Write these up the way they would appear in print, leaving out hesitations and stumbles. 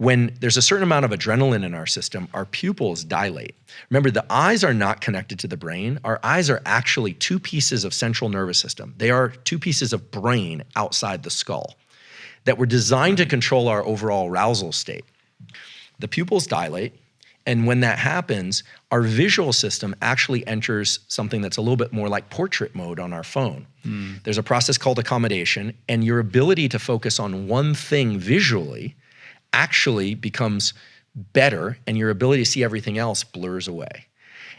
When there's a certain amount of adrenaline in our system, our pupils dilate. Remember, the eyes are not connected to the brain. Our eyes are actually two pieces of central nervous system. They are two pieces of brain outside the skull that were designed to control our overall arousal state. The pupils dilate, and when that happens, our visual system actually enters something that's a little bit more like portrait mode on our phone. There's a process called accommodation, and your ability to focus on one thing visually actually becomes better, and your ability to see everything else blurs away.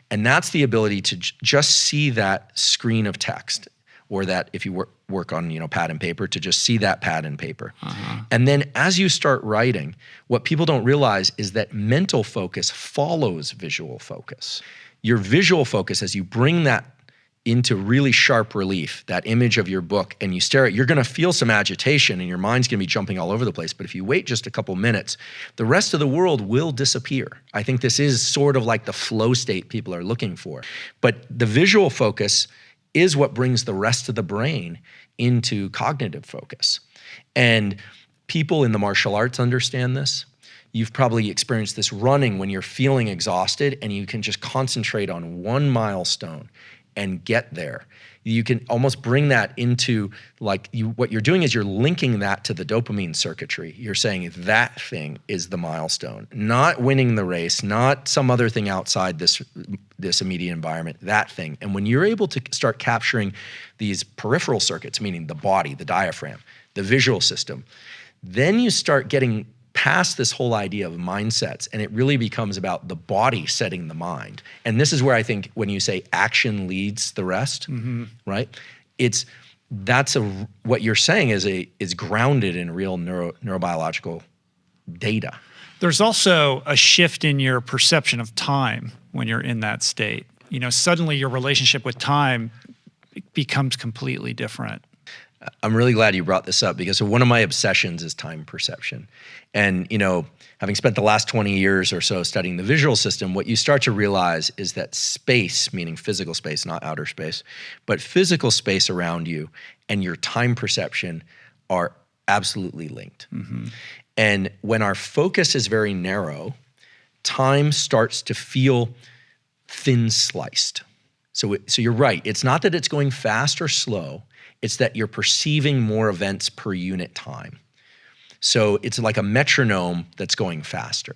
And that's the ability to just see that screen of text, or that if you work on pad and paper, to just see that pad and paper. And then as you start writing, what people don't realize is that mental focus follows visual focus. Your visual focus, as you bring that into really sharp relief, that image of your book, and you stare at it, you're gonna feel some agitation and your mind's gonna be jumping all over the place. But if you wait just a couple minutes, the rest of the world will disappear. I think this is sort of like the flow state people are looking for. But the visual focus is what brings the rest of the brain into cognitive focus. And people in the martial arts understand this. You've probably experienced this running when you're feeling exhausted and you can just concentrate on one milestone and get there. You can almost bring that into what you're doing is you're linking that to the dopamine circuitry. You're saying that thing is the milestone, not winning the race, not some other thing outside this immediate environment, that thing. And when you're able to start capturing these peripheral circuits, meaning the body, the diaphragm, the visual system, then you start getting past this whole idea of mindsets, and it really becomes about the body setting the mind. And this is where I think when you say action leads the rest, right? What you're saying is grounded in real neurobiological data. There's also a shift in your perception of time when you're in that state. Suddenly your relationship with time becomes completely different. I'm really glad you brought this up, because one of my obsessions is time perception. And, having spent the last 20 years or so studying the visual system, what you start to realize is that space, meaning physical space, not outer space, but physical space around you and your time perception are absolutely linked. And when our focus is very narrow, time starts to feel thin sliced. So you're right. It's not that it's going fast or slow. It's that you're perceiving more events per unit time. So it's like a metronome that's going faster.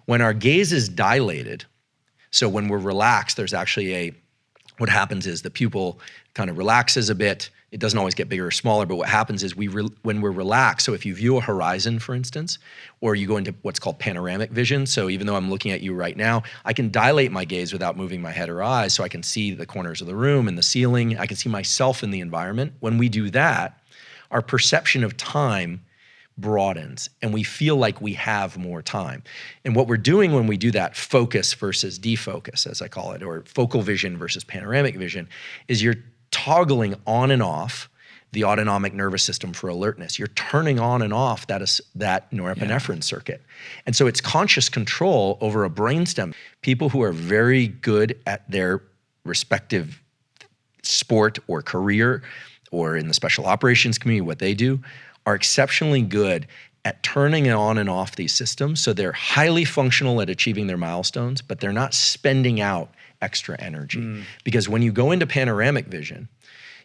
When our gaze is dilated, so when we're relaxed, there's actually what happens is the pupil kind of relaxes a bit. It doesn't always get bigger or smaller, but what happens is when we're relaxed, so if you view a horizon, for instance, or you go into what's called panoramic vision, so even though I'm looking at you right now, I can dilate my gaze without moving my head or eyes, so I can see the corners of the room and the ceiling. I can see myself in the environment. When we do that, our perception of time broadens and we feel like we have more time. And what we're doing when we do that focus versus defocus, as I call it, or focal vision versus panoramic vision, is you're toggling on and off the autonomic nervous system for alertness. You're turning on and off that norepinephrine circuit. And so it's conscious control over a brainstem. People who are very good at their respective sport or career, or in the special operations community, what they do, are exceptionally good at turning on and off these systems. So they're highly functional at achieving their milestones, but they're not spending out extra energy. Because when you go into panoramic vision,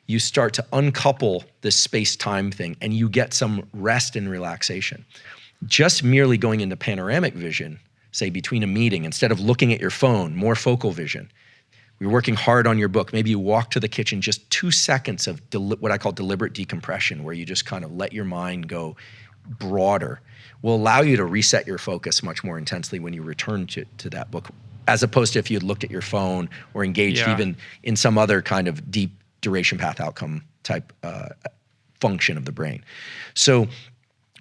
you start to uncouple this space-time thing and you get some rest and relaxation. Just merely going into panoramic vision, say between a meeting, instead of looking at your phone, more focal vision. You're working hard on your book. Maybe you walk to the kitchen, just 2 seconds of what I call deliberate decompression, where you just kind of let your mind go broader, will allow you to reset your focus much more intensely when you return to that book, as opposed to if you had looked at your phone or engaged even in some other kind of deep duration path outcome type function of the brain. So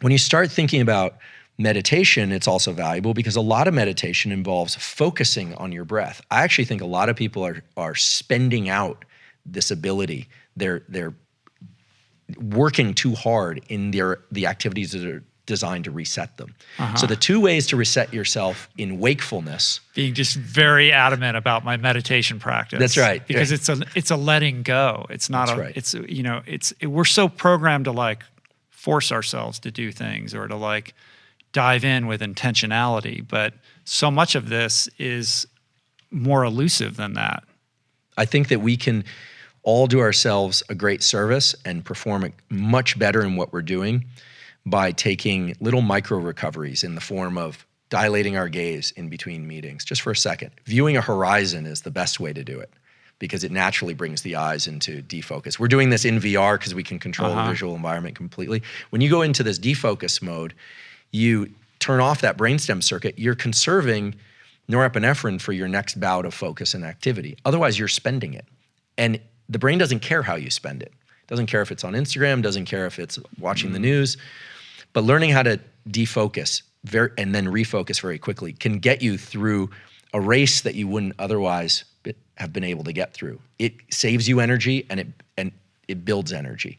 when you start thinking about meditation, it's also valuable because a lot of meditation involves focusing on your breath. I actually think a lot of people are spending out this ability. They're working too hard in the activities that are designed to reset them. So the two ways to reset yourself in wakefulness. Being just very adamant about my meditation practice. That's right. Because it's a letting go. It's not we're so programmed to force ourselves to do things or to dive in with intentionality. But so much of this is more elusive than that. I think that we can all do ourselves a great service and perform much better in what we're doing by taking little micro recoveries in the form of dilating our gaze in between meetings, just for a second. Viewing a horizon is the best way to do it because it naturally brings the eyes into defocus. We're doing this in VR because we can control the visual environment completely. When you go into this defocus mode, you turn off that brainstem circuit, you're conserving norepinephrine for your next bout of focus and activity. Otherwise, you're spending it. And the brain doesn't care how you spend it. Doesn't care if it's on Instagram, doesn't care if it's watching the news. But learning how to defocus and then refocus very quickly can get you through a race that you wouldn't otherwise have been able to get through. It saves you energy and it builds energy.